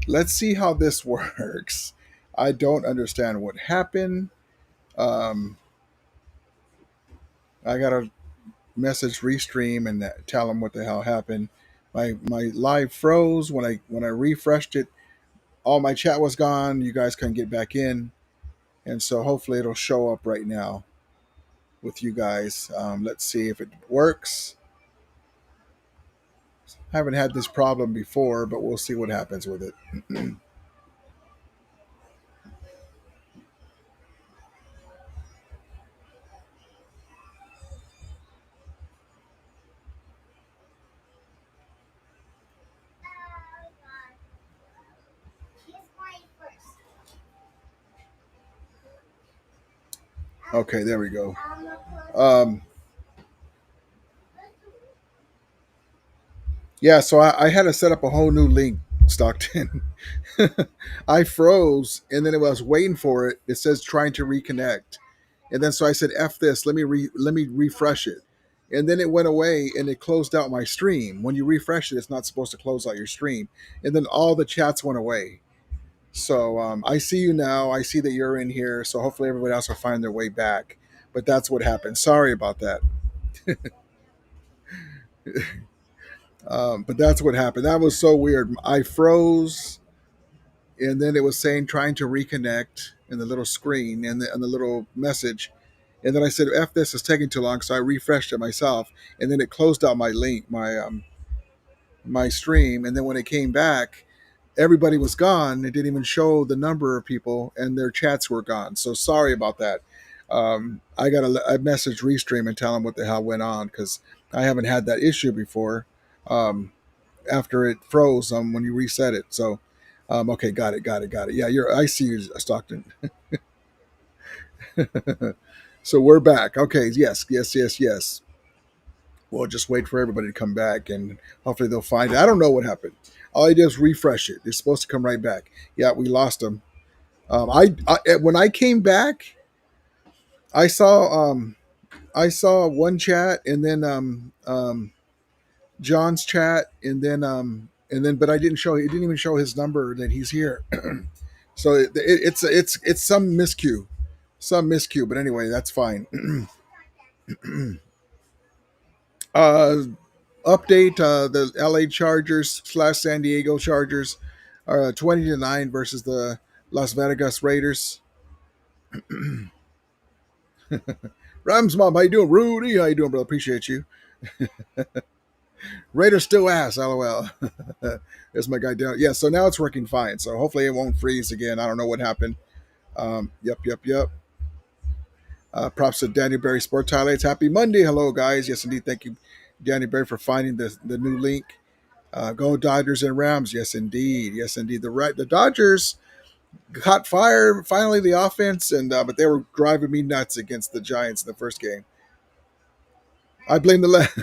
Let's see how this works. I don't understand what happened. Um, I gotta message Restream and tell them what the hell happened. My live froze when I refreshed it. All my chat was gone. You guys couldn't get back in, and so hopefully it'll show up right now with you guys. Let's see if it works. Haven't had this problem before, but we'll see what happens with it. Okay, there we go. Um, yeah, so I had to set up a whole new link, Stockton. I froze, and then I was waiting for it. It says trying to reconnect, and then so I said, "F this. Let me refresh it." And then it went away, and it closed out my stream. When you refresh it, it's not supposed to close out your stream. And then all the chats went away. So I see you now. I see that you're in here. So hopefully everybody else will find their way back. But that's what happened. Sorry about that. But that's what happened. That was so weird. I froze, and then it was saying trying to reconnect in the little screen and the little message. And then I said, "F this is taking too long," so I refreshed it myself, and then it closed out my link, my stream. And then when it came back, everybody was gone. It didn't even show the number of people, and their chats were gone. So sorry about that. I message Restream and tell them what the hell went on because I haven't had that issue before. Um, After it froze when you reset it. So, okay, got it. Yeah, I see you, Stockton. So we're back. Okay, yes. We'll just wait for everybody to come back, and hopefully they'll find it. I don't know what happened. All I did is refresh it. It's supposed to come right back. Yeah, we lost them. I when I came back, I saw I saw one chat, and then John's chat, and then but I didn't show. It didn't even show his number that he's here. So it's some miscue. But anyway, that's fine. uh, Update: the L.A. Chargers / San Diego Chargers are 20-9 versus the Las Vegas Raiders. Rams mom, how you doing? Rudy, how you doing, bro? Appreciate you. Raiders still ass, lol. There's my guy down. Yeah, so now it's working fine. So hopefully it won't freeze again. I don't know what happened. Yep. Props to Danny Berry Sports Highlights. Happy Monday. Hello, guys. Yes, indeed. Thank you, Danny Berry, for finding the new link. Go Dodgers and Rams. Yes, indeed. Yes, indeed. The Dodgers caught fire finally. The offense but they were driving me nuts against the Giants in the first game. I blame the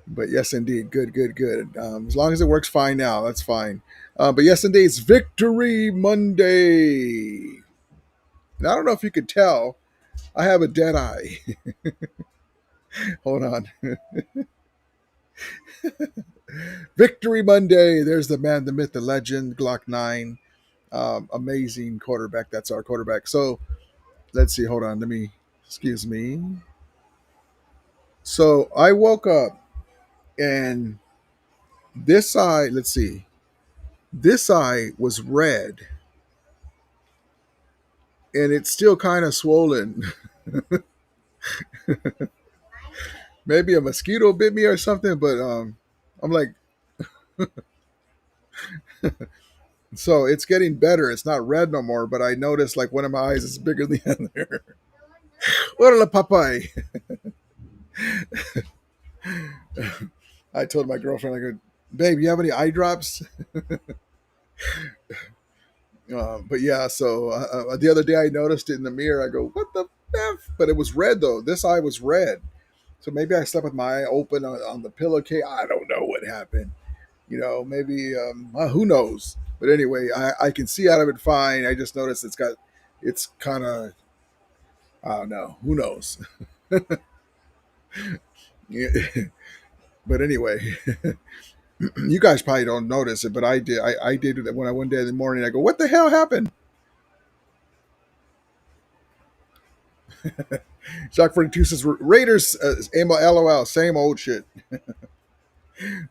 but yes, indeed. Good. As long as it works fine now, that's fine. But yes, indeed, it's Victory Monday. And I don't know if you could tell, I have a dead eye. Hold on. Victory Monday. There's the man, the myth, the legend, Glock 9. Amazing quarterback. That's our quarterback. So let's see. Hold on. Excuse me. So I woke up and this eye, let's see, this eye was red and it's still kind of swollen. Maybe a mosquito bit me or something, but I'm like, so it's getting better. It's not red no more, but I noticed like one of my eyes is bigger than the other. Hola, papai. I told my girlfriend, I go, babe, you have any eye drops? But yeah, so the other day I noticed it in the mirror. I go, what the F? But it was red though. This eye was red. So maybe I slept with my eye open on the pillowcase. I don't know what happened. Maybe, who knows? But anyway, I can see out of it fine. I just noticed it's kind of, I don't know. Who knows? But anyway, you guys probably don't notice it, but I did. I did it when I one day in the morning. I go, "What the hell happened?" Shock 42 says Raiders. LOL. Same old shit.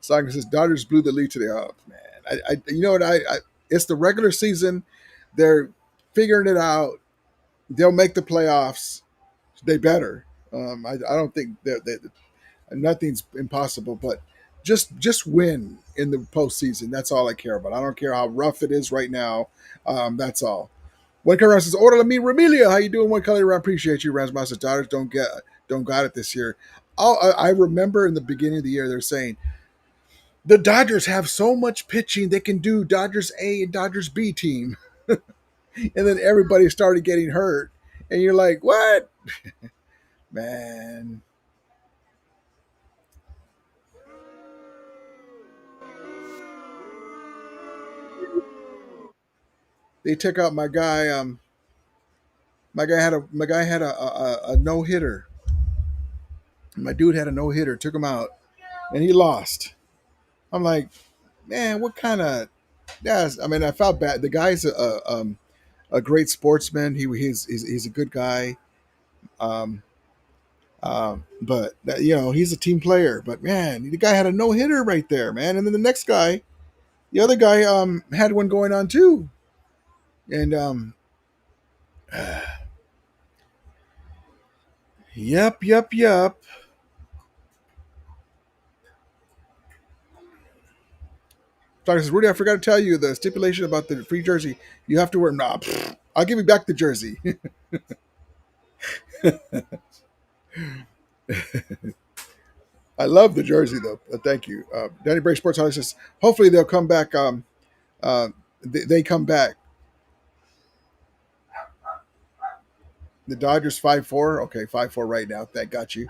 Saga says Dodgers blew the lead today. Oh man, you know what? It's the regular season. They're figuring it out. They'll make the playoffs. They better. I don't think that nothing's impossible, but just win in the postseason. That's all I care about. I don't care how rough it is right now. That's all. One color says, "Order me, Remilia. How you doing? One color around. Appreciate you, Rasmus. Daughters don't got it this year." I remember in the beginning of the year they're saying the Dodgers have so much pitching they can do Dodgers A and Dodgers B team, and then everybody started getting hurt, and you're like, "What, man?" They took out my guy. My guy had a no hitter. My dude had a no hitter. Took him out, and he lost. I'm like, man, what kind of? Yes, I mean, I felt bad. The guy's a great sportsman. He's a good guy. Um, but he's a team player. But man, the guy had a no hitter right there, man. And then the next guy, the other guy, had one going on too. And yep. Doctor says, Rudy, I forgot to tell you the stipulation about the free jersey. You have to wear. Nah, I'll give you back the jersey. I love the jersey though. Thank you, Danny Bray Sports House says. Hopefully they'll come back. They come back. The Dodgers 5-4. Okay, 5-4 right now. That got you.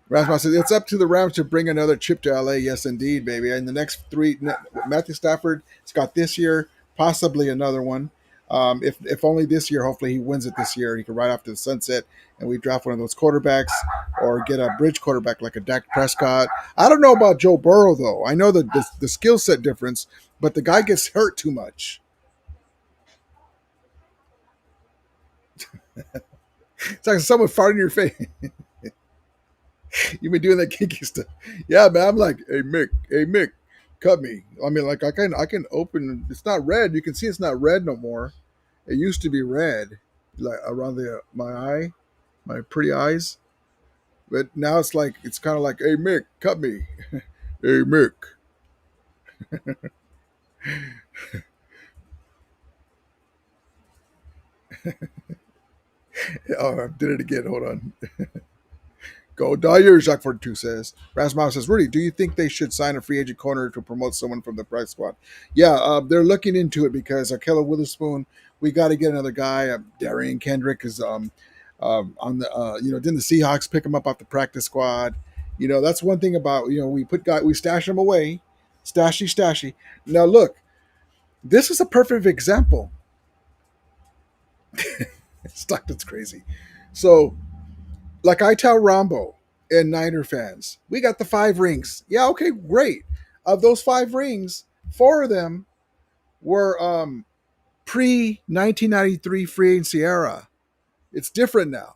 Rasmus says it's up to the Rams to bring another chip to LA. Yes, indeed, baby. And the next three, Matthew Stafford, it's got this year, possibly another one. If only this year. Hopefully, he wins it this year. He can ride off to the sunset, and we draft one of those quarterbacks or get a bridge quarterback like a Dak Prescott. I don't know about Joe Burrow though. I know the skill set difference, but the guy gets hurt too much. It's like someone farting in your face. You've been doing that kinky stuff. Yeah, man. I'm like, hey Mick, cut me. I mean, like I can open. It's not red. You can see it's not red no more. It used to be red, like around my eye, my pretty eyes. But now it's kind of like, hey Mick, cut me. Hey Mick. Oh, I did it again. Hold on. Go Dyers, Jacques 42 says. Rasmus says, Rudy, do you think they should sign a free agent corner to promote someone from the price squad? Yeah, they're looking into it because Keller Witherspoon, we got to get another guy. Darian Kendrick is on the, didn't the Seahawks pick him up off the practice squad? That's one thing about, we stash him away. Stashy. Now, look, this is a perfect example. Stockton's crazy. So, like I tell Rambo and Niner fans, we got the 5 rings. Yeah, okay, great. Of those 5 rings, 4 of them were pre 1993 free agency era. It's different now.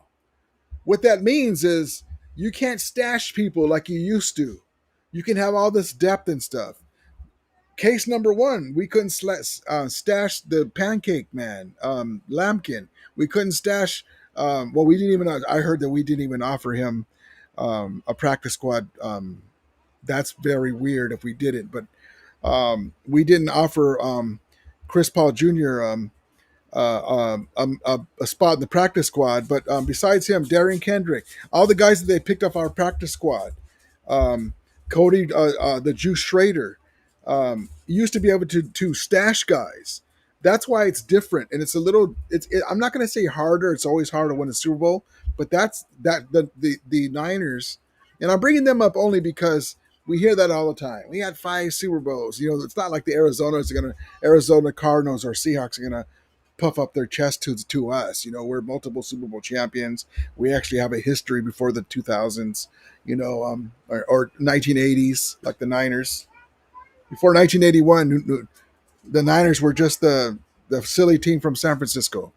What that means is you can't stash people like you used to. You can have all this depth and stuff. Case number one, we couldn't stash the pancake man, Lampkin. We couldn't stash. We didn't even. I heard that we didn't even offer him a practice squad. That's very weird if we didn't. But we didn't offer Chris Paul Jr. A spot in the practice squad. But besides him, Darian Kendrick, all the guys that they picked up our practice squad, Cody, the Juice Schrader, used to be able to stash guys. That's why it's different, and it's a little. I'm not going to say harder. It's always hard to win a Super Bowl, but the Niners, and I'm bringing them up only because we hear that all the time. We had 5 Super Bowls. It's not like the Arizona Cardinals or Seahawks are going to puff up their chest to us. You know, we're multiple Super Bowl champions. We actually have a history before the 2000s. You know, or 1980s, like the Niners. Before 1981, the Niners were just the silly team from San Francisco.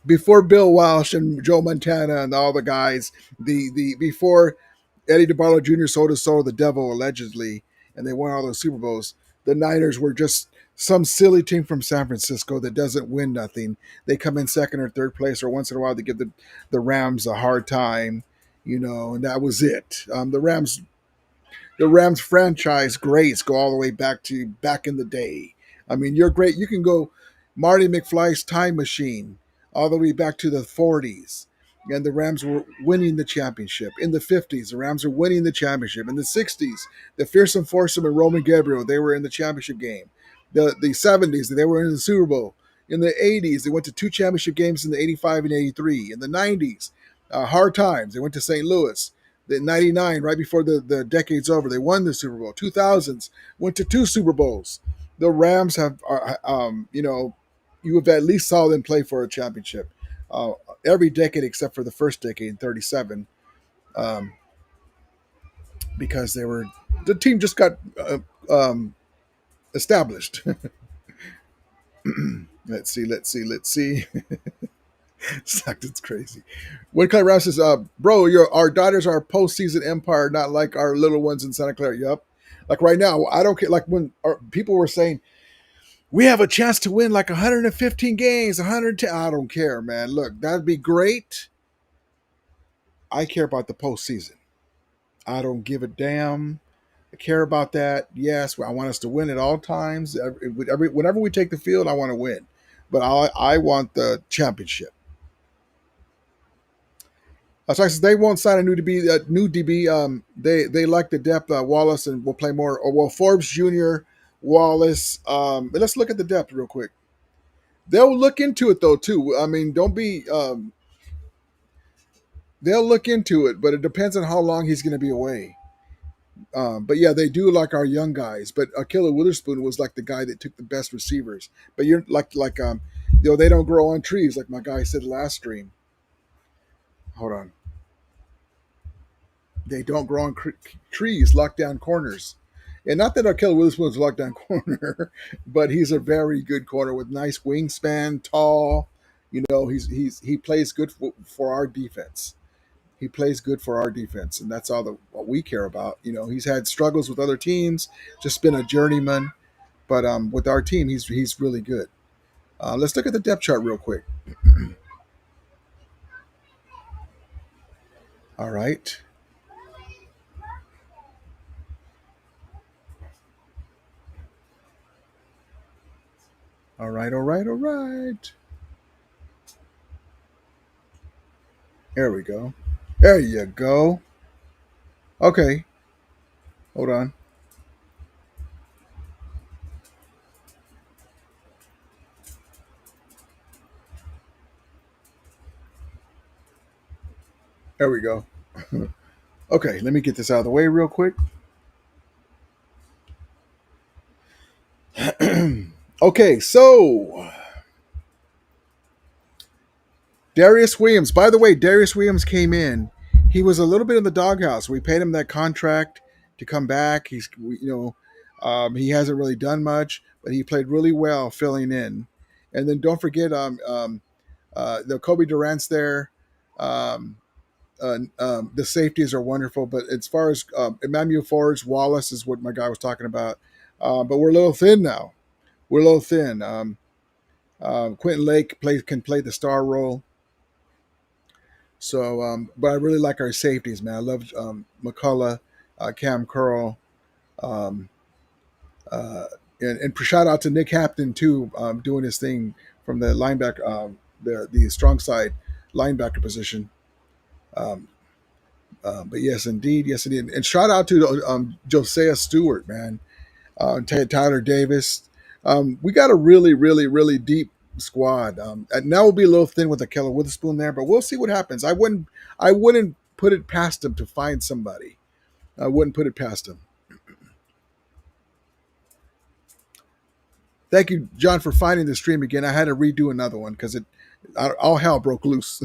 Before Bill Walsh and Joe Montana and all the guys, the before Eddie DeBarlo Jr. sold his soul to the devil allegedly, and they won all those Super Bowls. The Niners were just some silly team from San Francisco that doesn't win nothing. They come in second or third place, or once in a while they give the Rams a hard time, you know, and that was it. The Rams franchise greats go all the way back in the day. I mean, you're great. You can go Marty McFly's time machine all the way back to the 40s. And the Rams were winning the championship. In the 50s, the Rams were winning the championship. In the 60s, the Fearsome Foursome and Roman Gabriel, they were in the championship game. The 70s, they were in the Super Bowl. In the 80s, they went to two championship games in the 85 and 83. In the 90s, hard times. They went to St. Louis. The 99, right before the decade's over, they won the Super Bowl. 2000s, went to two Super Bowls. The Rams have, you know, you have at least saw them play for a championship every decade except for the first decade in 37, um, because the team just got established. Let's see. Stockton's crazy. When Clay Rouse says, bro, our daughters are postseason empire, not like our little ones in Santa Clara. Yep. Like right now, I don't care. Like when people were saying, we have a chance to win like 115 games, 110. I don't care, man. Look, that'd be great. I care about the postseason. I don't give a damn. I care about that. Yes, I want us to win at all times. Whenever we take the field, I want to win. But I want the championship. So I said they won't sign a new DB. They like the depth. Wallace and will play more. Or well, Forbes Jr., Wallace. But let's look at the depth real quick. They'll look into it though too. I mean, don't be. They'll look into it, but it depends on how long he's going to be away. But yeah, they do like our young guys. But Akilla Witherspoon was like the guy that took the best receivers. But you're you know, they don't grow on trees like my guy said last stream. Hold on. They don't grow on trees, lock down corners. And not that Akilla Witherspoon's a lockdown corner, but he's a very good corner with nice wingspan, tall. You know, he plays good for our defense. He plays good for our defense, and that's all what we care about. You know, he's had struggles with other teams, just been a journeyman, but with our team, he's really good. Let's look at the depth chart real quick. All right, all right. There we go. There you go. Okay, hold on. There we go. Okay, let me get this out of the way real quick. Okay, so Darius Williams. By the way, Darius Williams came in. He was a little bit in the doghouse. We paid him that contract to come back. He hasn't really done much, but he played really well filling in. And then don't forget, the Kobe Durant's there. Um, the safeties are wonderful, but as far as Emmanuel Forbes, Wallace is what my guy was talking about. But we're a little thin now. We're a little thin. Quentin Lake can play the star role. So, but I really like our safeties, man. I love McCullough, Cam Curl, um, uh, and shout out to Nick Hampton too, doing his thing from the linebacker, the strong side linebacker position. Um, but yes, indeed, and shout out to Josiah Stewart, man. Tyler Davis. We got a really, really, really deep squad. And now we'll be a little thin with a Keller Witherspoon there, but we'll see what happens. I wouldn't put it past him to find somebody. I wouldn't put it past him. Thank you, John, for finding the stream again. I had to redo another one because all hell broke loose.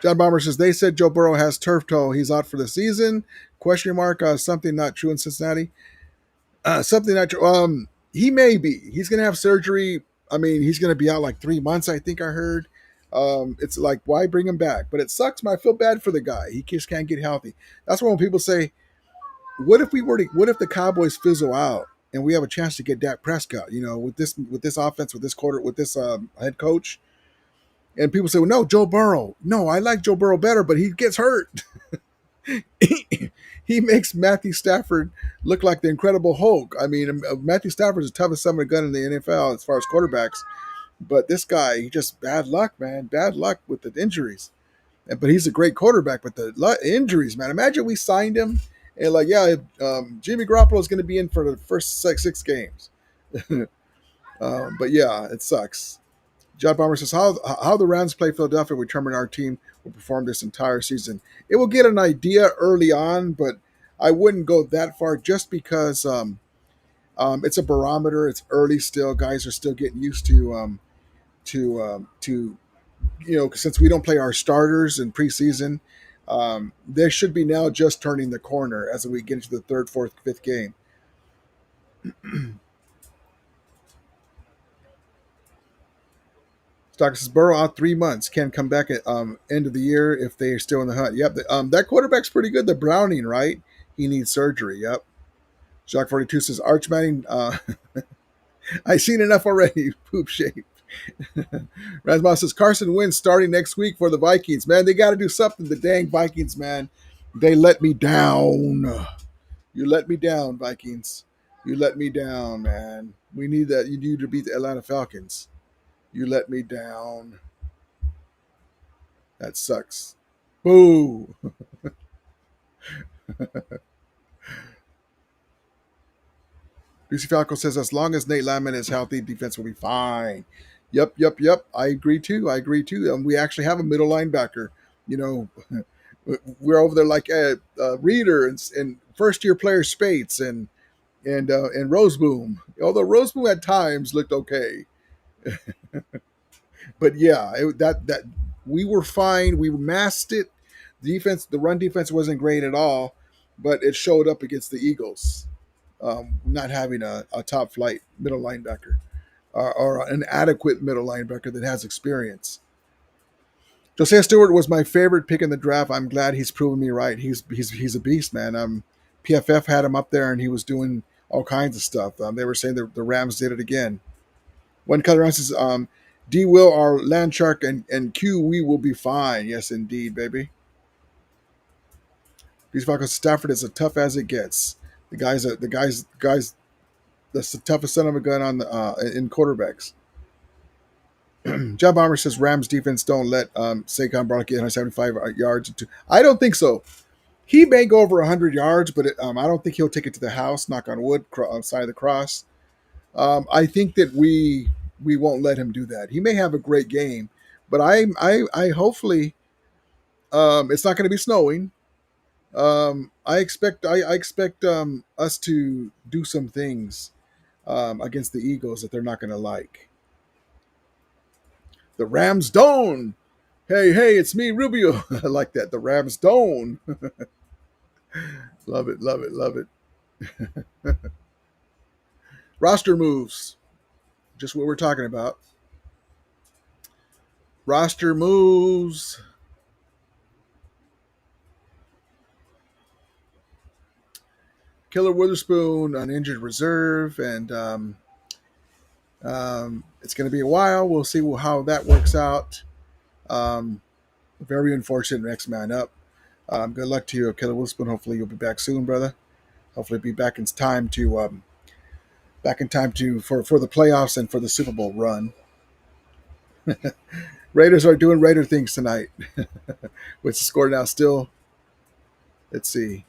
John Bomber says they said Joe Burrow has turf toe. He's out for the season. Question mark. Something not true in Cincinnati. Something not true. He may be. He's gonna have surgery. I mean, he's gonna be out like 3 months. I think I heard. It's like, why bring him back? But it sucks, man. I feel bad for the guy. He just can't get healthy. That's why when people say, "What if we were to? What if the Cowboys fizzle out and we have a chance to get Dak Prescott? You know, with this offense, with this quarter, with this head coach." And people say, "Well, no, Joe Burrow. No, I like Joe Burrow better, but he gets hurt." He makes Matthew Stafford look like the Incredible Hulk. I mean, Matthew Stafford is the toughest son of a gun in the NFL as far as quarterbacks. But this guy, he just bad luck, man. Bad luck with the injuries. But he's a great quarterback. But the injuries, man. Imagine we signed him and like, yeah, Jimmy Garoppolo is going to be in for the first six games. But yeah, it sucks. John Bomber says, how the Rams play Philadelphia will determine our team will perform this entire season. It will get an idea early on, but I wouldn't go that far just because it's a barometer. It's early still. Guys are still getting used to since we don't play our starters in preseason, they should be now just turning the corner as we get into the third, fourth, fifth game. Stock says Burrow out 3 months, can come back at end of the year if they are still in the hunt. Yep, that quarterback's pretty good. The Browning, right? He needs surgery. Yep. Jacques 42 says Arch Manning. I've seen enough already. Poop shape. Rasmus says Carson Wentz starting next week for the Vikings. Man, they got to do something. The dang Vikings, man. They let me down. You let me down, Vikings. You let me down, man. We need that. You need to beat the Atlanta Falcons. You let me down. That sucks. Boo. BC Falco says, as long as Nate Landman is healthy, defense will be fine. Yep. I agree too. We actually have a middle linebacker. You know, we're over there like Reader and first year player Spates and Roseboom. Although Roseboom at times looked okay, but yeah, that we were fine. We masked it. The run defense wasn't great at all, but it showed up against the Eagles. Not having a top flight middle linebacker or an adequate middle linebacker that has experience. Josiah Stewart was my favorite pick in the draft. I'm glad he's proven me right. He's a beast, man. PFF had him up there and he was doing all kinds of stuff. They were saying the Rams did it again. One color answers, D will our land shark and Q we will be fine. Yes, indeed, baby. These Falcons Stafford is as tough as it gets. The guy's that's the toughest son of a gun on the in quarterbacks. John Bomber says Rams defense don't let Saquon Barkley get 175 yards. I don't think so. He may go over 100 yards, but I don't think he'll take it to the house. Knock on wood, side of the cross. I think that we won't let him do that. He may have a great game, but I hopefully it's not going to be snowing. I expect us to do some things against the Eagles that they're not going to like. The Rams don't. Hey, it's me, Rubio. I like that. The Rams don't. Love it. Roster moves. Just what we're talking about. Roster moves. Killer Witherspoon on injured reserve, and it's going to be a while. We'll see how that works out. Very unfortunate. Next man up. Good luck to you, Killer Witherspoon. Hopefully you'll be back soon, brother. Hopefully be back in time to for the playoffs and for the Super Bowl run. Raiders are doing Raider things tonight. What's the score now? Still, let's see,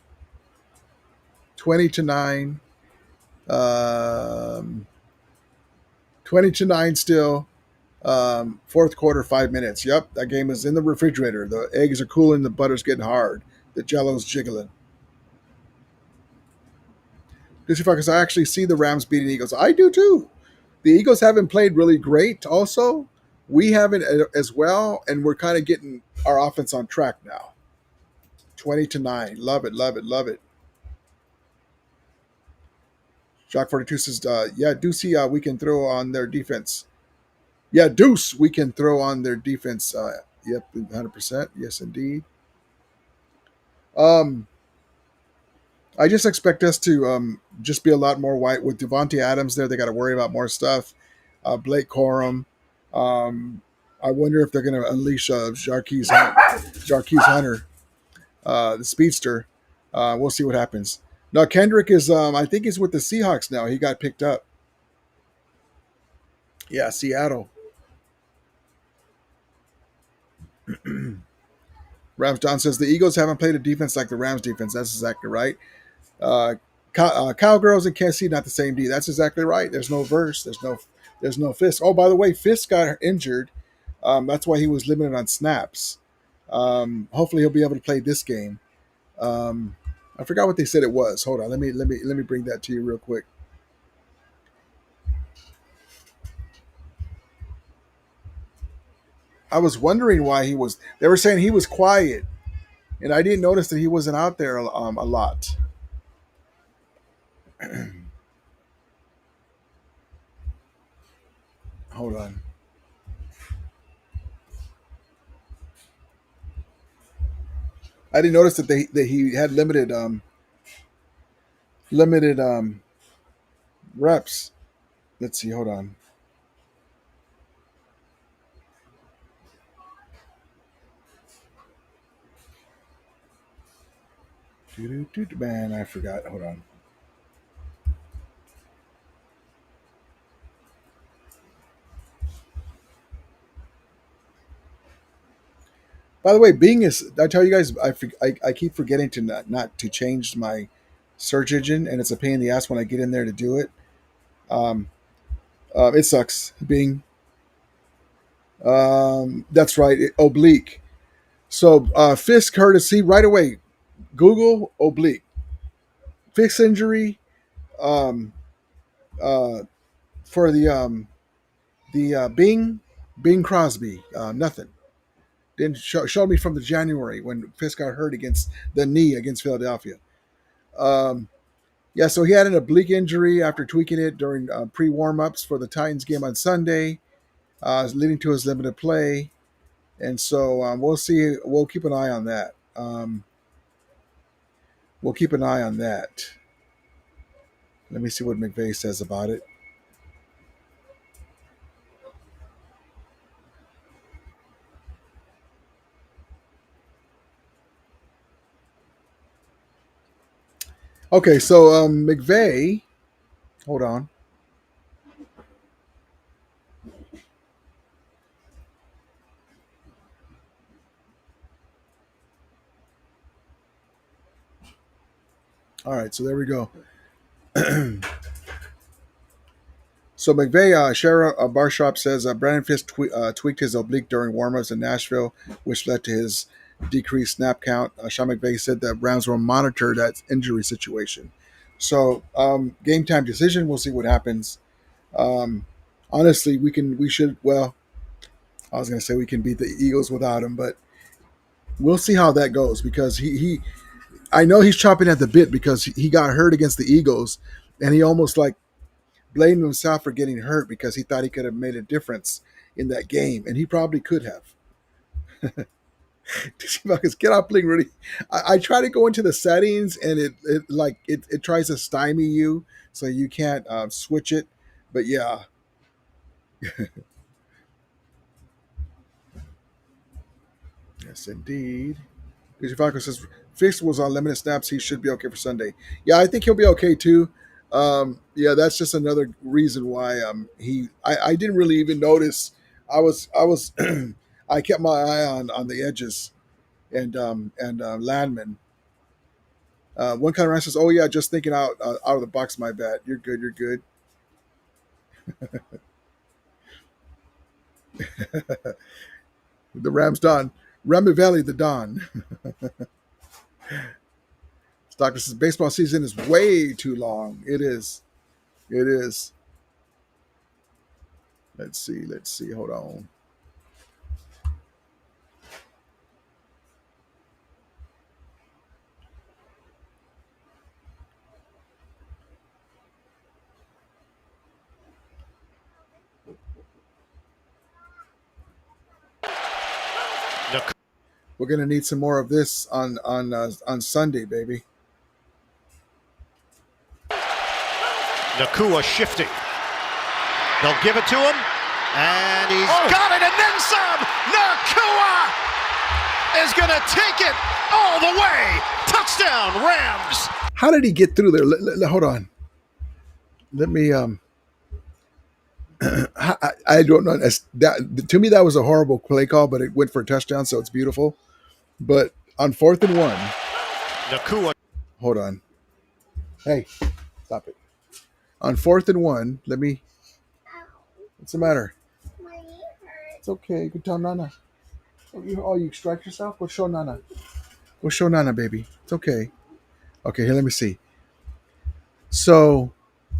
20-9. 20-9 still. Fourth quarter, 5 minutes. Yep, that game is in the refrigerator. The eggs are cooling, the butter's getting hard, the jello's jiggling. Because I actually see the Rams beating the Eagles. I do too. The Eagles haven't played really great. Also, we haven't as well, and we're kind of getting our offense on track now. 20-9. Love it, love it, love it. Jock 42 says, yeah, Deucey, we can throw on their defense. Yeah, Deuce, we can throw on their defense. Yep, 100%. Yes, indeed. Um, I just expect us to just be a lot more white with Devontae Adams there. They got to worry about more stuff. Blake Corum. Um, I wonder if they're going to unleash Jarquez Hunter, the speedster. We'll see what happens. Now Kendrick is, I think he's with the Seahawks now. He got picked up. Yeah, Seattle. Rams Don says the Eagles haven't played a defense like the Rams defense. That's exactly right. Uh, Cowgirls and Kansas City not the same D. That's exactly right. There's no verse. There's no Fisk. Oh, by the way, Fisk got injured. That's why he was limited on snaps. Hopefully, he'll be able to play this game. I forgot what they said it was. Hold on. Let me bring that to you real quick. I was wondering why he was. They were saying he was quiet, and I didn't notice that he wasn't out there a lot. Hold on. I didn't notice that he had limited reps. Let's see. Hold on. Man, I forgot. Hold on. By the way, Bing is. I tell you guys, I keep forgetting to not to change my search engine, and it's a pain in the ass when I get in there to do it. Um, it sucks. Bing. That's right. Oblique. So Fisk hurt his see right away. Google oblique. Fisk injury. Um, uh, for the Bing Crosby. Nothing. Didn't show me from the January when Fisk got hurt against the knee against Philadelphia. Um, yeah, so he had an oblique injury after tweaking it during pre warm ups for the Titans game on Sunday, leading to his limited play. And so we'll see. We'll keep an eye on that. We'll keep an eye on that. Let me see what McVay says about it. Okay, so McVay, hold on. All right, so there we go. So McVay, Shara Barshop says Brandon Fisk tweaked his oblique during warmups in Nashville, which led to his decreased snap count. Sean McVay said that Browns will monitor that injury situation. So game time decision. We'll see what happens. Um, honestly, we should. Well, I was going to say we can beat the Eagles without him, but we'll see how that goes because he I know he's chopping at the bit because he got hurt against the Eagles, and he almost like blamed himself for getting hurt because he thought he could have made a difference in that game, and he probably could have. Get out playing really. I try to go into the settings, and it tries to stymie you, so you can't switch it. But yeah, yes indeed. Because Falco says Fix was on limited snaps, he should be okay for Sunday. Yeah, I think he'll be okay too. Yeah, that's just another reason why I didn't really even notice. I was I kept my eye on the edges and Landman. One kind of says, "Oh yeah, just thinking out of the box. My bad. You're good. You're good." The Rams Don, Rami Valley the Don. Doctor says baseball season is way too long. It is. It is. Let's see. Let's see. Hold on. We're gonna need some more of this on Sunday, baby. Nakua shifting. They'll give it to him, and he's got it, and then some. Nakua is going to take it all the way. Touchdown, Rams. How did he get through there? Hold on. Let me. I don't know. That to me, that was a horrible play call, but it went for a touchdown, so it's beautiful. But on 4th and 1, Nakua. Hold on. Hey, stop it. On 4th and 1, let me. What's the matter? It's okay. You can tell Nana. You extract yourself? Go show Nana. Go show Nana, baby. It's okay. Okay, here, let me see. So,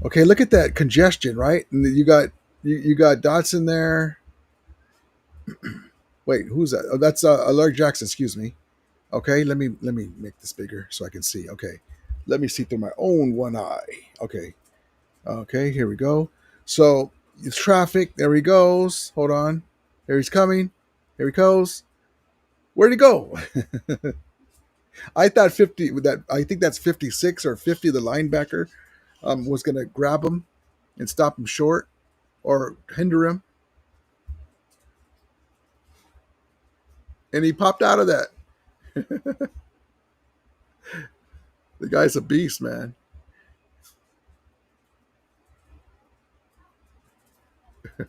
okay, look at that congestion, right? And you got Dotson there. Wait, who's that? Oh, that's Larry Jackson. Excuse me. Okay, let me make this bigger so I can see. Okay, let me see through my own one eye. Okay, here we go. So it's traffic. There he goes. Hold on. Here he's coming. Here he goes. Where'd he go? I thought 50. I think that's 56 or 50. The linebacker was going to grab him and stop him short or hinder him, and he popped out of that. The guy's a beast, man. Here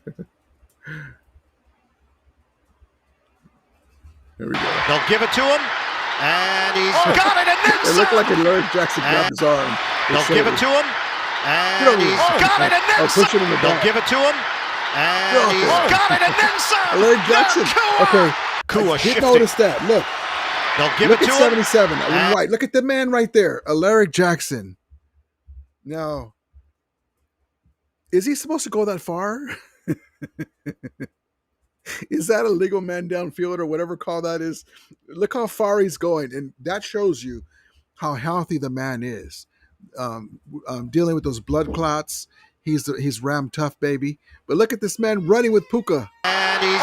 we go. They'll give it to him, and he's got it, and then It looked like Larry Jackson grabbed his arm. They'll give it to him, and he's got it, and then push it in the back. They'll give it to him, and he's got it, and then some. Larry Jackson. Okay. Kua didn't notice that. Look. They'll give Look it to at him. 77. Right. Look at the man right there. Alaric Jackson. Now, is he supposed to go that far? Is that a legal man downfield or whatever call that is? Look how far he's going. And that shows you how healthy the man is. Dealing with those blood clots. He's Ram tough, baby. But look at this man running with Puka. And he's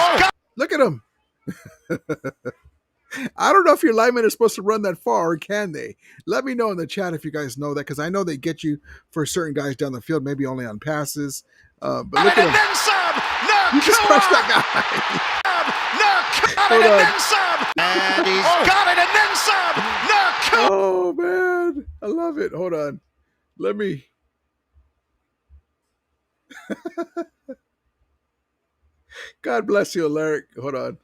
look at him. I don't know if your linemen are supposed to run that far, or can they? Let me know in the chat if you guys know that, because I know they get you for certain guys down the field, maybe only on passes. But look at him. You just crushed that guy. Hold on. And he's got it, and then some. Oh, man. I love it. Hold on. Let me. God bless you, Alaric. Hold on.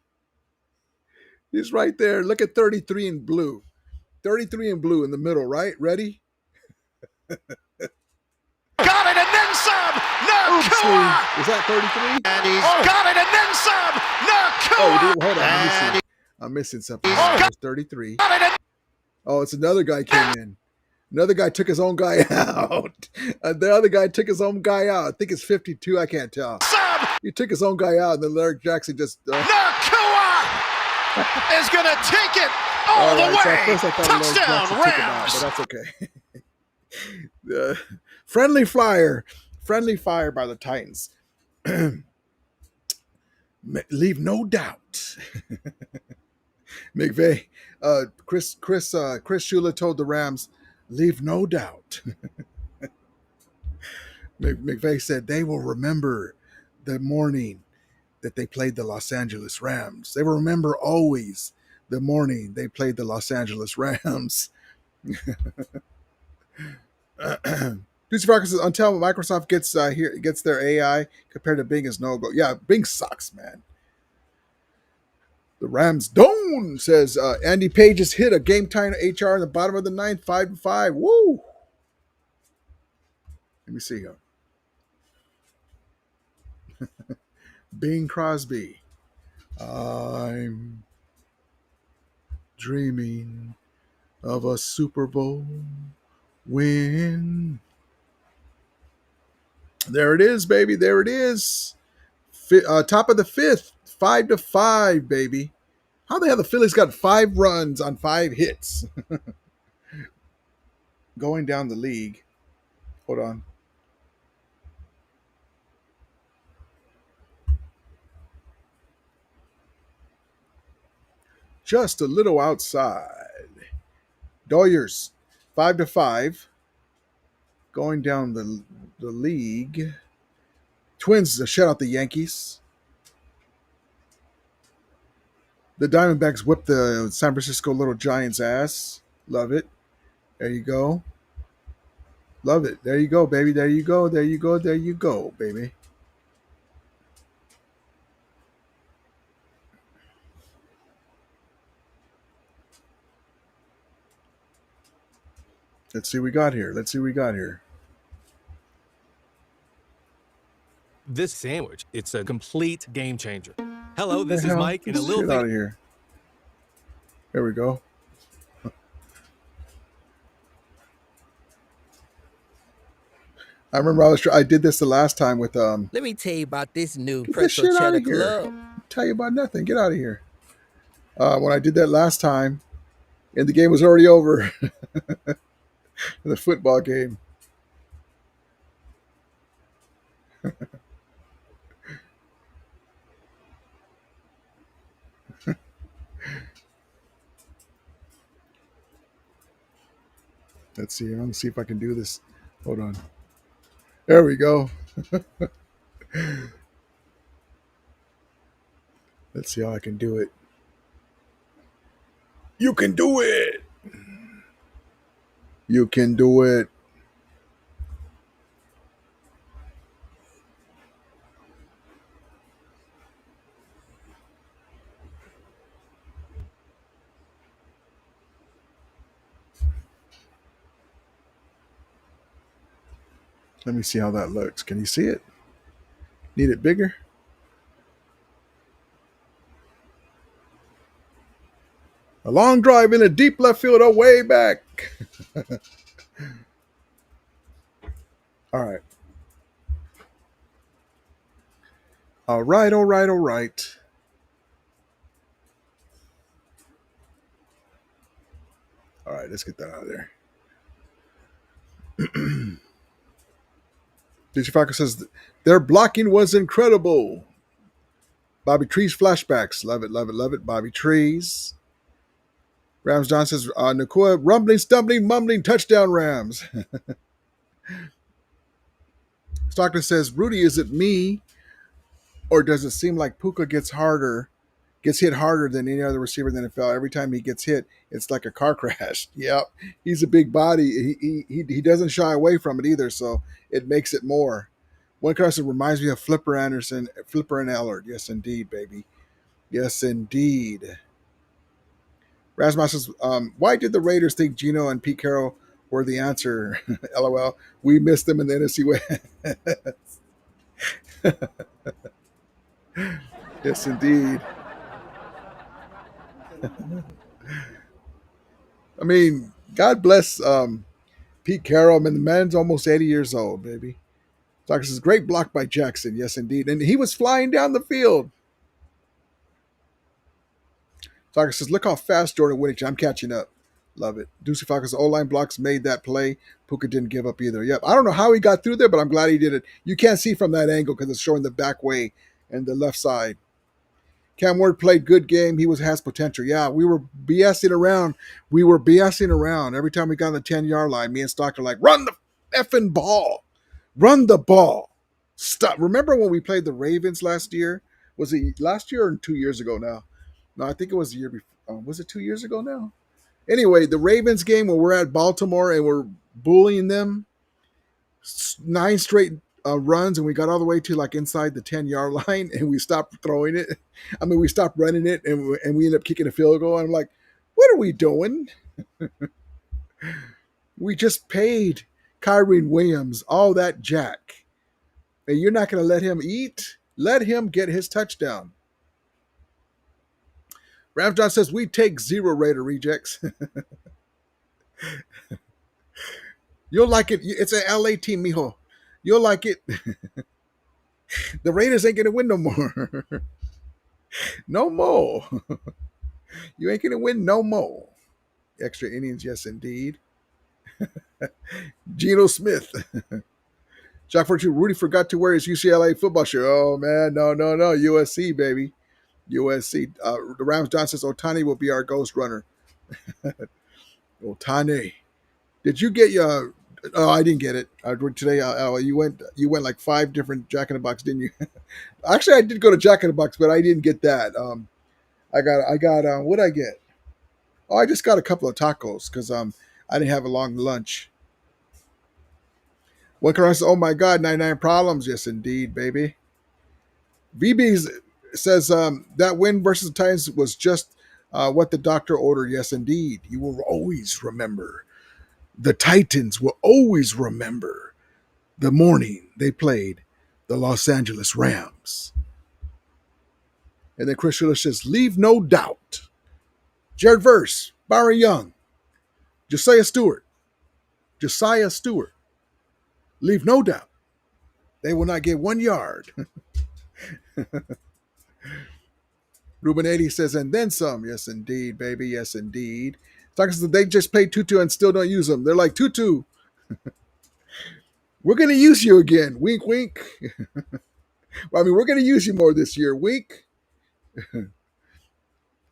He's right there. Look at 33 in blue. 33 in blue in the middle, right? Ready? Got it, and then some. Nakua. Is that 33? And he's got it, and then some. Nakua. Hold on. Let me see. I'm missing something. It's 33. Oh, it's another guy came in. Another guy took his own guy out. The other guy took his own guy out. I think it's 52. I can't tell. He took his own guy out, and then Larry Jackson just... Nakua is going to take it all the way. So touchdown, Rams. But that's okay. Friendly fire by the Titans. Leave no doubt. McVay, Chris Shula told the Rams, leave no doubt. McVay said they will remember the morning that they played the Los Angeles Rams. They will remember always the morning they played the Los Angeles Rams. Lucy Farkas says, until Microsoft gets their AI compared to Bing is no go. Yeah, Bing sucks, man. The Rams don't, says Andy Page has hit a game time HR in the bottom of the ninth, 5-5. Woo! Let me see here. Bing Crosby. I'm dreaming of a Super Bowl win. There it is, baby. There it is. Top of the fifth, 5-5, baby. How the hell the Phillies got 5 runs on 5 hits going down the league? Hold on. Just a little outside. Doyers, 5-5, going down the league. Twins shut out the Yankees. The Diamondbacks whipped the San Francisco Little Giants ass. Love it. There you go. Love it. There you go, baby. There you go. There you go. There you go, baby. Let's see what we got here. Let's see what we got here. This sandwich, it's a complete game changer. Hello, this The is hell? Mike and a Get little shit thing. out of here. There we go. I remember I did this the last time with Let me tell you about this new Get this pretzel shit out cheddar of here. club. Tell you about nothing. Get out of here. When I did that last time, and the game was already over, the football game. Let's see. I'm gonna see if I can do this. Hold on. There we go. Let's see how I can do it. You can do it. You can do it. Let me see how that looks. Can you see it? Need it bigger? A long drive in a deep left field, way back. All right. All right, all right, all right. All right, let's get that out of there. DJ Falco says their blocking was incredible. Bobby Trees flashbacks. Love it, love it, love it. Bobby Trees. Rams John says Nakua rumbling, stumbling, mumbling, touchdown Rams. Stockton says, Rudy, is it me or does it seem like Puka gets hit harder than any other receiver in the NFL? Every time he gets hit, it's like a car crash. Yep. He's a big body. He doesn't shy away from it either, so it makes it more. One person reminds me of Flipper Anderson, Flipper and Allard. Yes, indeed, baby. Yes, indeed. Rasmus says, why did the Raiders think Gino and Pete Carroll were the answer? LOL. We missed them in the NFC West. Yes, indeed. I mean, God bless Pete Carroll. I mean, the man's almost 80 years old, baby. Doctor says, great block by Jackson. Yes, indeed. And he was flying down the field. Doctor says, look how fast Jordan Winnick. I'm catching up. Love it. Deucey Falcons O-line blocks made that play. Puka didn't give up either. Yep. I don't know how he got through there, but I'm glad he did it. You can't see from that angle because it's showing the back way and the left side. Cam Ward played good game. He has potential. Yeah, we were BSing around. Every time we got on the 10-yard line. Me and Stockton were like, run the effing ball. Run the ball. Stop. Remember when we played the Ravens last year? Was it last year or 2 years ago now? No, I think it was the year before. Was it 2 years ago now? Anyway, the Ravens game when we're at Baltimore and we're bullying them, 9 straight runs, and we got all the way to like inside the 10-yard line, and we stopped throwing it. I mean, we stopped running it, and we ended up kicking a field goal. And I'm like, what are we doing? We just paid Kyren Williams all that jack, and you're not going to let him eat? Let him get his touchdown. Ramjohn says, we take 0 Raider rejects. You'll like it. It's an LA team, mijo. You'll like it. The Raiders ain't gonna win no more. No more. You ain't gonna win no more. Extra innings, yes indeed. Geno Smith. Jack 42, Rudy forgot to wear his UCLA football shirt. Oh man, no. USC, baby. USC. The Rams John says Otani will be our ghost runner. Otani. Did you get your Oh, I didn't get it. Today, you went like 5 different Jack in the Box, didn't you? Actually, I did go to Jack in the Box, but I didn't get that. I got what did I get? Oh, I just got a couple of tacos because I didn't have a long lunch. One car says, "Oh my God, 99 problems." Yes, indeed, baby. VB says that win versus the Titans was just what the doctor ordered. Yes, indeed. You will always remember. The Titans will always remember the morning they played the Los Angeles Rams. And then Chris Schiller says, "Leave no doubt." Jared Verse, Byron Young, Josiah Stewart. Leave no doubt. They will not get 1 yard. Ruben 80 says, and then some. Yes, indeed, baby. Yes, indeed. Talking says they just paid Tutu and still don't use them. They're like, Tutu, we're going to use you again. Wink, wink. Well, I mean, we're going to use you more this year. Wink.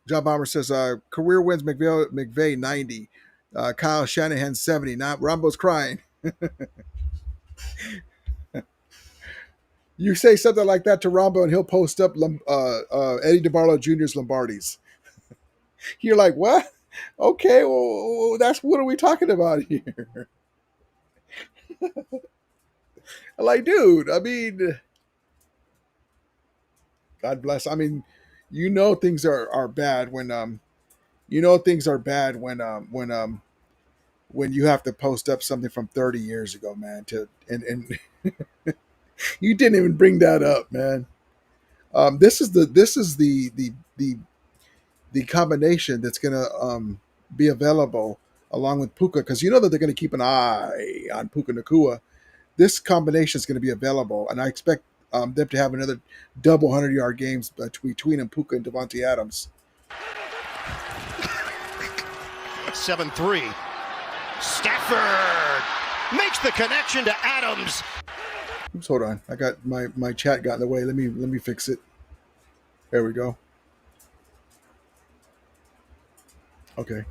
John Bomber says, career wins McVay 90. Kyle Shanahan 70. Not Rambo's crying. You say something like that to Rambo and he'll post up Eddie DeBarlo Jr.'s Lombardies. You're like, what? Okay, well, that's what are we talking about here? Like, dude, I mean, God bless. I mean, things are bad when things are bad when you have to post up something from 30 years ago, man. And you didn't even bring that up, man. This is the combination that's gonna be available along with Puka, because you know that they're going to keep an eye on Puka Nakua. This combination is going to be available, and I expect them to have another double 100-yard games between Puka and Devontae Adams. 7-3. Stafford makes the connection to Adams. Oops, hold on. I got my chat got in the way. Let me fix it. There we go. Okay.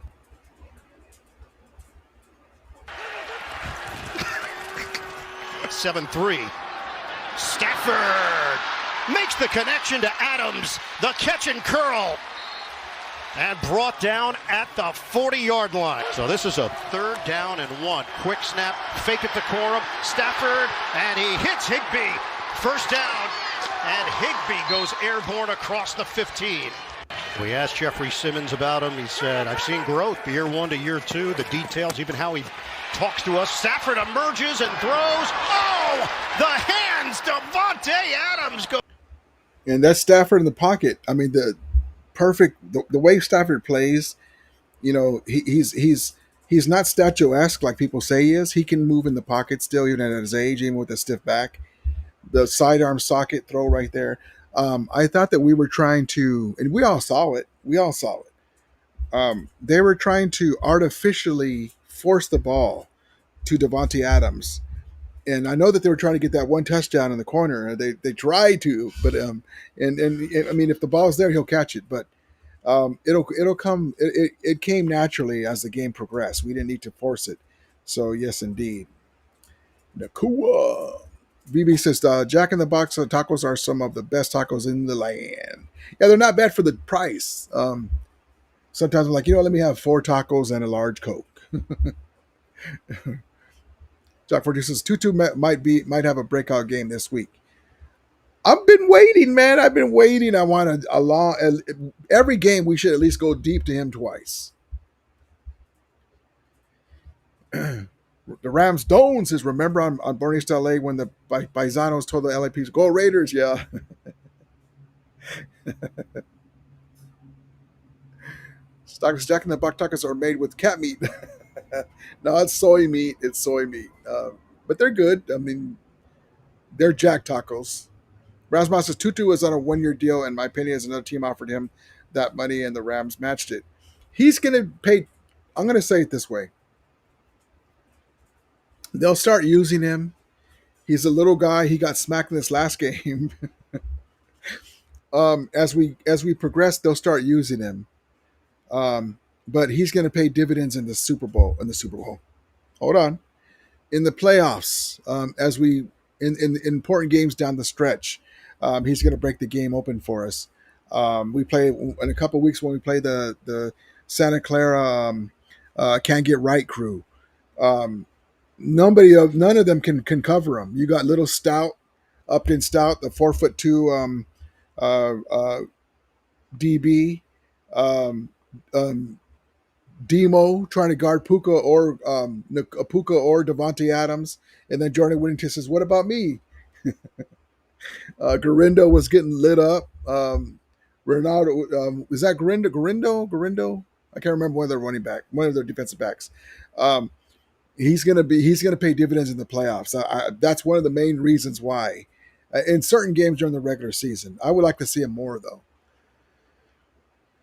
Seven three. Stafford makes the connection to Adams. The catch and curl. And brought down at the 40-yard line. So this is a 3rd down and 1. Quick snap, fake it to Corum. Stafford, and he hits Higbee. First down, and Higbee goes airborne across the 15. We asked Jeffrey Simmons about him. He said, I've seen growth year 1 to year 2. The details, even how he talks to us. Stafford emerges and throws. Oh, the hands. Devontae Adams goes. And that's Stafford in the pocket. I mean, the way Stafford plays, he's not statuesque like people say he is. He can move in the pocket still, even at his age, even with a stiff back. The sidearm socket throw right there. I thought that we were trying to, and we all saw it. They were trying to artificially force the ball to Devontae Adams. And I know that they were trying to get that one touchdown in the corner. They tried to, but and I mean, if the ball's there, he'll catch it. But it'll come. It came naturally as the game progressed. We didn't need to force it. So yes, indeed. Nakua. BB says Jack in the Box tacos are some of the best tacos in the land. Yeah, they're not bad for the price. Sometimes I'm like, let me have 4 tacos and a large Coke. Jack 42 says Tutu might have a breakout game this week. I've been waiting, man. I want a long. Every game we should at least go deep to him twice. The Rams Doan says, remember on Bornista LA when the Paisanos told the LAPs, go Raiders, yeah. Jack in the Box tacos are made with cat meat. No, it's soy meat. It's soy meat. But they're good. I mean, they're Jack tacos. Rasmus says Tutu is on a 1 year deal. In my opinion, as another team offered him that money and the Rams matched it. He's going to pay. I'm going to say it this way. They'll start using him. He's a little guy. He got smacked in this last game. As we progress, they'll start using him. But he's going to pay dividends in the Super Bowl. In the Super Bowl, hold on. In the playoffs, as we in important games down the stretch, he's going to break the game open for us. We play in a couple of weeks when we play the Santa Clara can't get right crew. Um, none of them can cover him. You got little Stout, Upton Stout, the 4'2" DB. Um, um, Demo trying to guard Puka or Devontae Adams, and then Jordan Whittington says, "What about me?" Garindo was getting lit up. Ronaldo is that Garindo? I can't remember one of their defensive backs. Um, he's gonna pay dividends in the playoffs. That's one of the main reasons why. In certain games during the regular season, I would like to see him more though.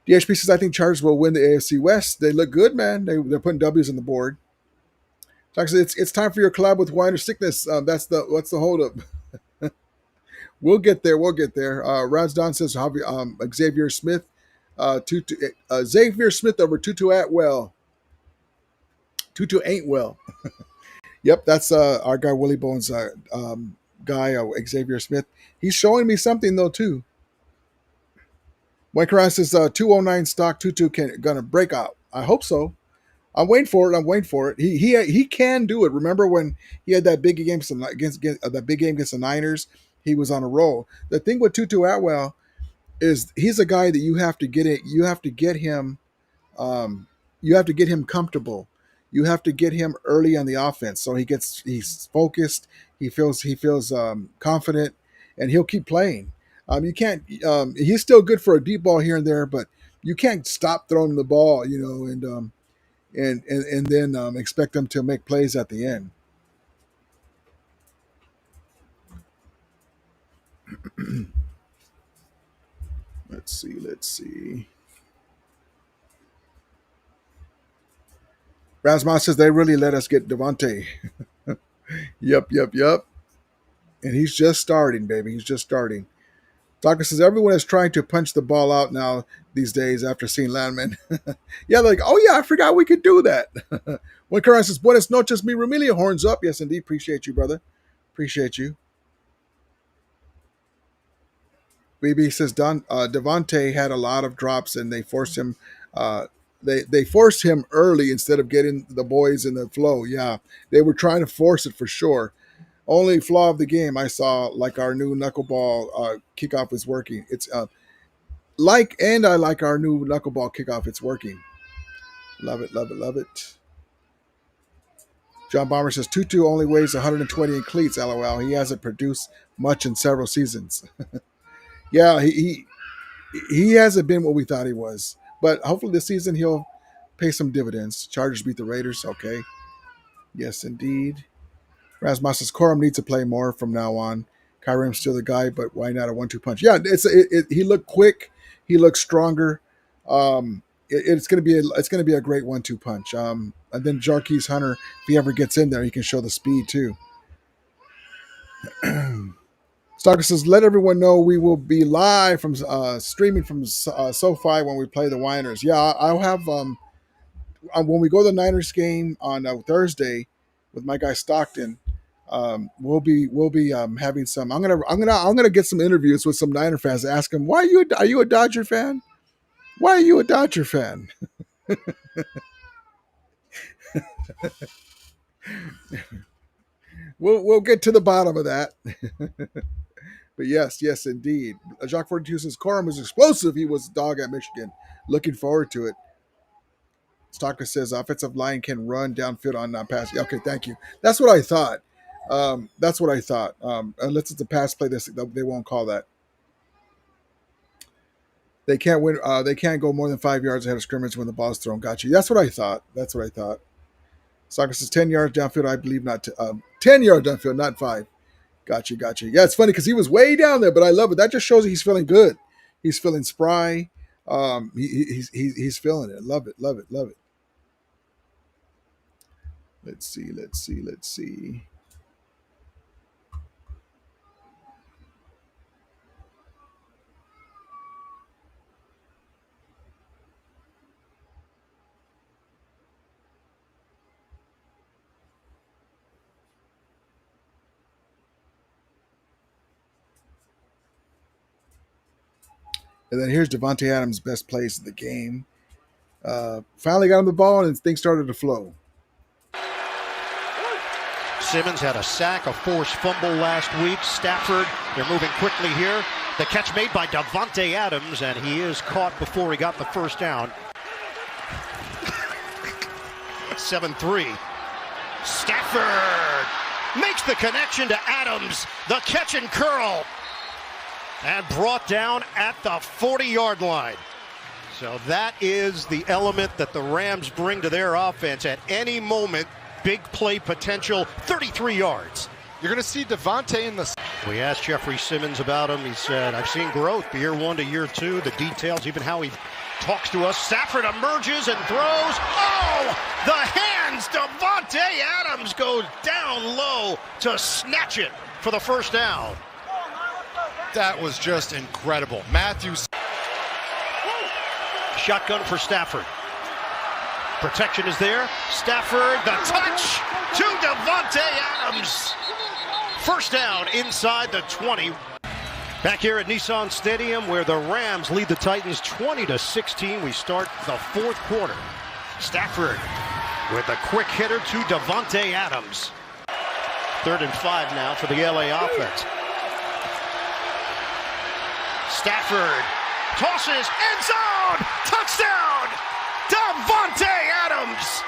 DHP says, I think Chargers will win the AFC West. They look good, man. They're putting W's on the board. Actually, it's time for your collab with Wine or Sickness. What's the holdup? We'll get there. We'll get there. Razdon says Xavier Smith, Xavier Smith over Tutu Atwell. Tutu ain't well. Yep, that's our guy Willie Bones guy Xavier Smith. He's showing me something though too. Mike Ryan says 209 stock Tutu gonna break out. I hope so. I'm waiting for it. He can do it. Remember when he had that big game against that big game against the Niners? He was on a roll. The thing with Tutu Atwell is he's a guy that you have to get it. You have to get him. You have to get him comfortable. You have to get him early on the offense so he's focused. He feels confident, and he'll keep playing. You can't. He's still good for a deep ball here and there, but you can't stop throwing the ball. And then expect them to make plays at the end. Let's see. Rasmus says they really let us get Devontae. Yep. And he's just starting, baby. He's just starting. Doctor says everyone is trying to punch the ball out now these days after seeing Landman. Yeah, they're like, oh yeah, I forgot we could do that. When Karan says, Buenas noches, mi Remilia horns up. Yes, indeed. Appreciate you, brother. Appreciate you. BB says Devontae had a lot of drops and they forced him. They forced him early instead of getting the boys in the flow. Yeah, they were trying to force it for sure. Only flaw of the game I saw, like our new knuckleball kickoff is working. It's I like our new knuckleball kickoff. It's working. Love it, love it, love it. John Bomber says Tutu only weighs 120 in cleats. LOL. He hasn't produced much in several seasons. Yeah, he hasn't been what we thought he was. But hopefully this season he'll pay some dividends. Chargers beat the Raiders. Okay. Yes, indeed. Rasmus's Corum needs to play more from now on. Kyrim's still the guy, but why not a 1-2 punch? Yeah, he looked quick. He looked stronger. It's gonna be a great 1-2 punch. And then Jarquez Hunter, if he ever gets in there, he can show the speed too. Stalker says, let everyone know we will be live from streaming from SoFi when we play the Winers. Yeah, I'll have when we go to the Niners game on Thursday with my guy Stockton. We'll be having some. I'm gonna get some interviews with some Niner fans. Ask them, why are you a Dodger fan? Why are you a Dodger fan? We'll get to the bottom of that. But yes, indeed. Jacques 42 says Corum was explosive. He was a dog at Michigan. Looking forward to it. Stalker says offensive line can run downfield on non-pass. Okay, thank you. That's what I thought. Unless it's a pass play, they won't call that. They can't win. They can't go more than 5 yards ahead of scrimmage when the ball's thrown. Got you. That's what I thought. Soccer says 10 yards downfield. I believe not. 10 yards downfield, not 5. Gotcha. Yeah, it's funny because he was way down there, but I love it. That just shows he's feeling good. He's feeling spry. He's feeling it. Love it. Let's see. And then here's Devontae Adams' best plays of the game. Finally got him the ball, and things started to flow. Simmons had a sack, a forced fumble last week. Stafford, they're moving quickly here. The catch made by Devontae Adams, and he is caught before he got the first down. 7-3. Stafford makes the connection to Adams. The catch and curl. And brought down at the 40-yard line. So that is the element that the Rams bring to their offense at any moment. Big play potential, 33 yards. You're going to see Devontae in the... We asked Jeffrey Simmons about him. He said, I've seen growth year 1 to year 2, the details, even how he talks to us. Stafford emerges and throws. Oh, the hands. Devontae Adams goes down low to snatch it for the first down. That was just incredible. Matthews. Shotgun for Stafford. Protection is there. Stafford, the touch to Devontae Adams. First down inside the 20. Back here at Nissan Stadium where the Rams lead the Titans 20-16. We start the fourth quarter. Stafford with a quick hitter to Devontae Adams. 3rd and 5 now for the LA offense. Stafford tosses, end zone, touchdown, Devontae Adams.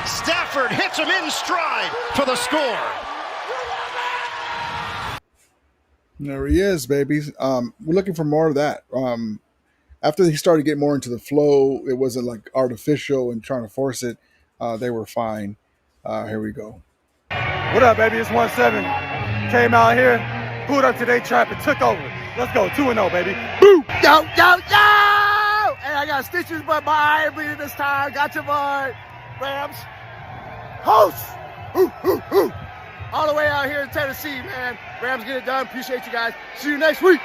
Stafford hits him in stride for the score. There he is, baby. We're looking for more of that. After he started getting more into the flow, it wasn't like artificial and trying to force it. They were fine. Here we go. What up, baby? It's 1-7. Came out here, pulled up to their trap and took over. Let's go, 2-0, baby. Boo! Yo! Hey, I got stitches, but my eye ain't bleeding this time. Got your boy, Rams. Host! Hoo! All the way out here in Tennessee, man. Rams get it done. Appreciate you guys. See you next week.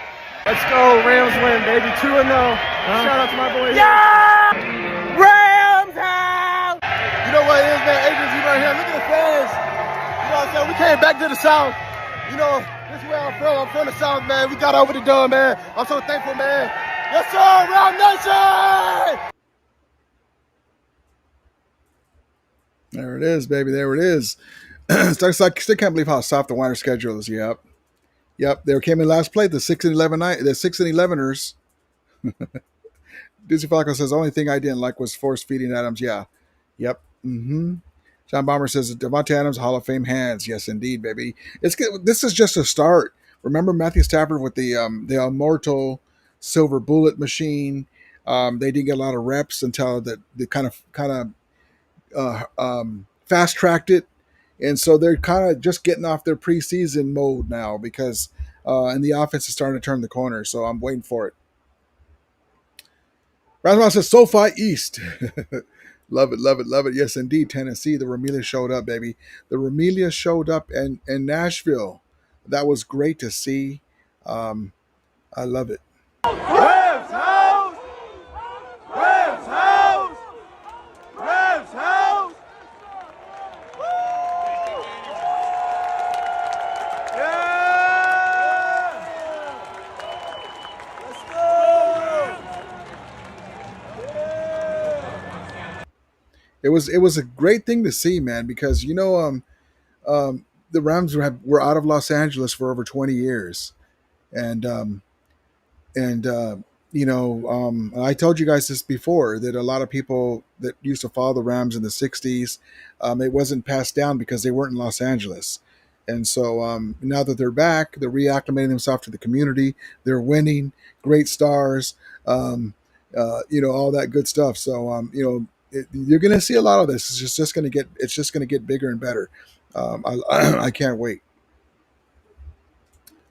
Let's go. Rams win, baby. 2-0. Shout out to my boy. Yeah! Rams house! You know what it is, man? Agency right here. Look at the fans. You know what I'm saying? We came back to the South. You know, this is where I'm from. I'm from the South, man. We got over the done, man. I'm so thankful, man. Yes, sir. Ram Nation! There it is, baby. There it is. I still can't believe how soft the Winter schedule is. Yep. They came in last place. The 6-11ers. Dizzy Falco says, the only thing I didn't like was force feeding Adams. Yeah. Yep. John Bomber says, Devontae Adams, Hall of Fame hands. Yes, indeed, baby. This is just a start. Remember Matthew Stafford with the immortal silver bullet machine. They didn't get a lot of reps until they kind of fast tracked it. And so they're kind of just getting off their preseason mode now because and the offense is starting to turn the corner. So I'm waiting for it. Rasmus says SoFi East. Love it. Yes, indeed, Tennessee. The Remelia showed up, baby. The Remelia showed up in Nashville. That was great to see. I love it. Rams house! Rams house! Rams house! It was a great thing to see, man, because the Rams were out of Los Angeles for over 20 years, and I told you guys this before that a lot of people that used to follow the Rams in the 60s, it wasn't passed down because they weren't in Los Angeles. And so now that they're back, they're reacclimating themselves to the community. They're winning, great stars, all that good stuff. So, you're going to see a lot of this. It's just going to get bigger and better. I can't wait.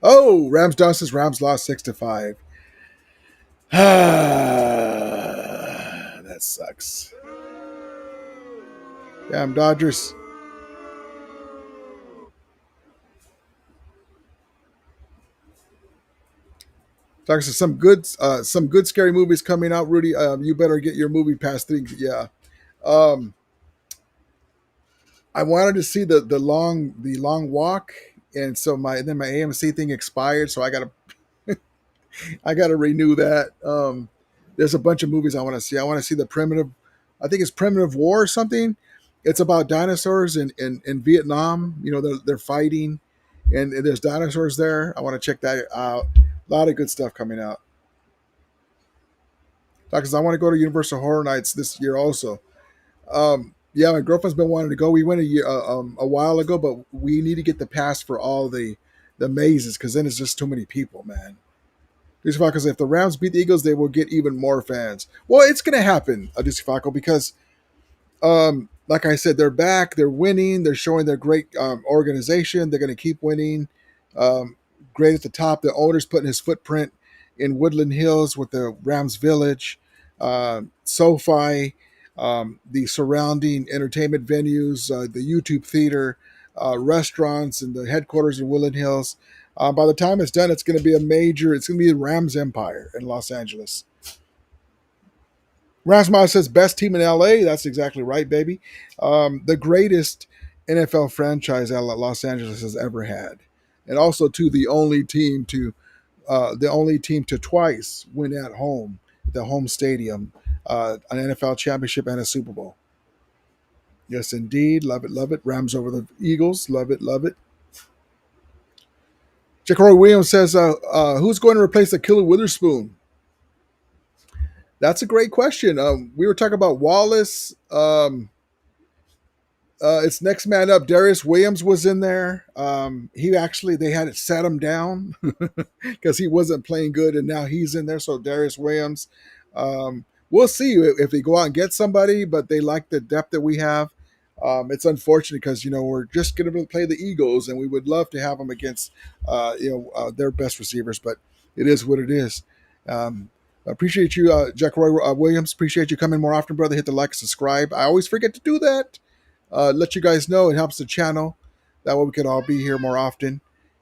Oh, Rams Dustin Rams lost 6-5. That sucks. Damn Dodgers. Talking to some good scary movies coming out. Rudy, you better get your movie past 3. Yeah. Um, I wanted to see the long walk, and so my AMC thing expired, so I gotta renew that. There's a bunch of movies I want to see. I want to see the primitive. I think it's Primitive War or something. It's about dinosaurs in Vietnam. You know, they're fighting, and there's dinosaurs there. I want to check that out. A lot of good stuff coming out. Because I want to go to Universal Horror Nights this year also. Yeah, my girlfriend's been wanting to go. We went a while ago, but we need to get the pass for all the mazes because then it's just too many people, man. Because if the Rams beat the Eagles, they will get even more fans. Well, it's going to happen, Faco, because like I said, they're back, they're winning, they're showing their great organization. They're going to keep winning. Great at the top. The owner's putting his footprint in Woodland Hills with the Rams Village, SoFi, the surrounding entertainment venues, the YouTube theater, restaurants, and the headquarters in Woodland Hills. By the time it's done, it's going to be it's going to be the Rams empire in Los Angeles. Rasmus says, best team in LA. That's exactly right, baby. The greatest NFL franchise that Los Angeles has ever had. And also, the only team to twice win at home, the home stadium, an NFL championship and a Super Bowl. Yes, indeed. Love it, love it. Rams over the Eagles. Love it, love it. Jacroy Williams says, who's going to replace the Killer Witherspoon? That's a great question. We were talking about Wallace. It's next man up. Darius Williams was in there. They had it sat him down because he wasn't playing good, and now he's in there. So Darius Williams. We'll see if they go out and get somebody, but they like the depth that we have. It's unfortunate because we're just going to play the Eagles, and we would love to have them against their best receivers, but it is what it is. Appreciate you, Jack Roy Williams. Appreciate you coming more often, brother. Hit the like and subscribe. I always forget to do that. Let you guys know it helps the channel. That way we could all be here more often.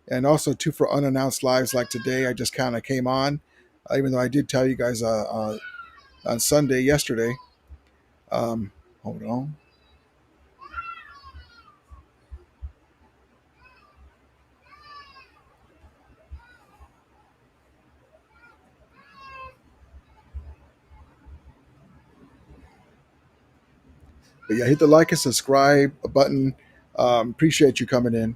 And also, too, for unannounced lives like today, I just kind of came on, even though I did tell you guys on Sunday yesterday. Hold on. But yeah, hit the like and subscribe button. Appreciate you coming in.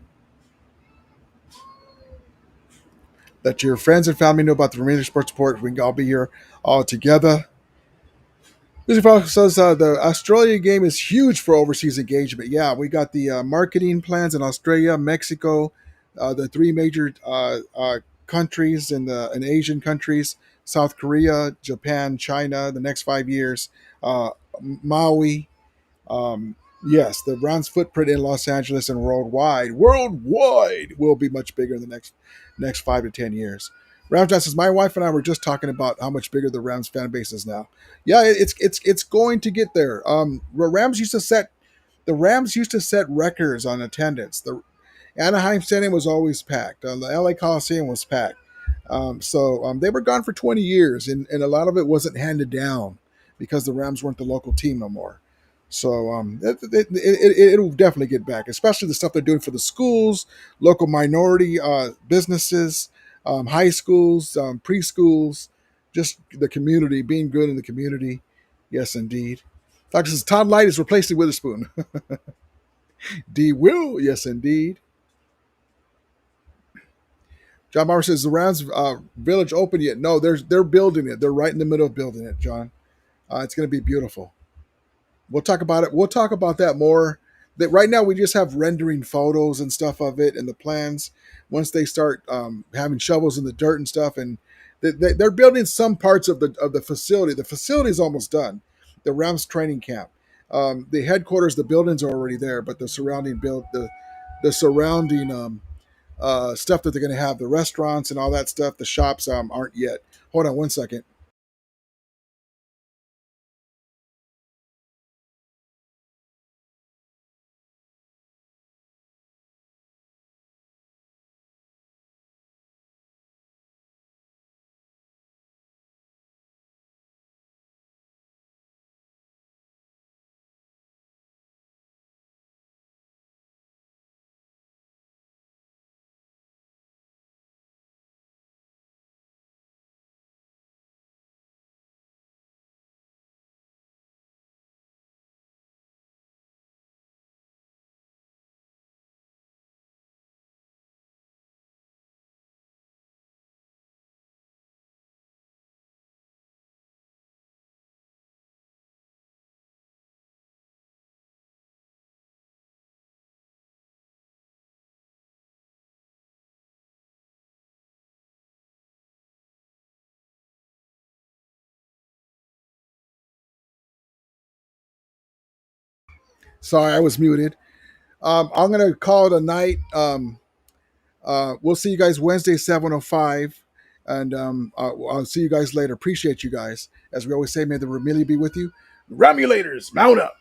Let your friends and family know about the Remainder Sports Report. We can all be here all together. Mr. Fox says the Australia game is huge for overseas engagement. Yeah, we got the marketing plans in Australia, Mexico, the 3 major countries in Asian countries, South Korea, Japan, China, the next 5 years, Maui. Yes, the Rams' footprint in Los Angeles and worldwide will be much bigger in the next 5 to 10 years. Rams says, my wife and I were just talking about how much bigger the Rams fan base is now. Yeah, it's going to get there. The Rams used to set records on attendance. The Anaheim Stadium was always packed. The LA Coliseum was packed. So they were gone for 20 years, and a lot of it wasn't handed down because the Rams weren't the local team no more. So it'll definitely get back, especially the stuff they're doing for the schools, local minority businesses, high schools, preschools, just the community, being good in the community. Yes, indeed. Doctor says Todd Light is replacing Witherspoon. D. Will, yes, indeed. John Bauer says the Rams Village open yet? No, they're building it. They're right in the middle of building it, John. It's going to be beautiful. We'll talk about it. We'll talk about that more. That right now we just have rendering photos and stuff of it and the plans. Once they start having shovels in the dirt and stuff, and they're building some parts of the facility. The facility is almost done. The Rams training camp. The headquarters, the buildings are already there, but the surrounding the surrounding stuff that they're going to have, the restaurants and all that stuff, the shops aren't yet. Hold on one second. Sorry, I was muted. I'm going to call it a night. We'll see you guys Wednesday, 7:05. And I'll see you guys later. Appreciate you guys. As we always say, may the Romulia be with you. Romulators, mount up.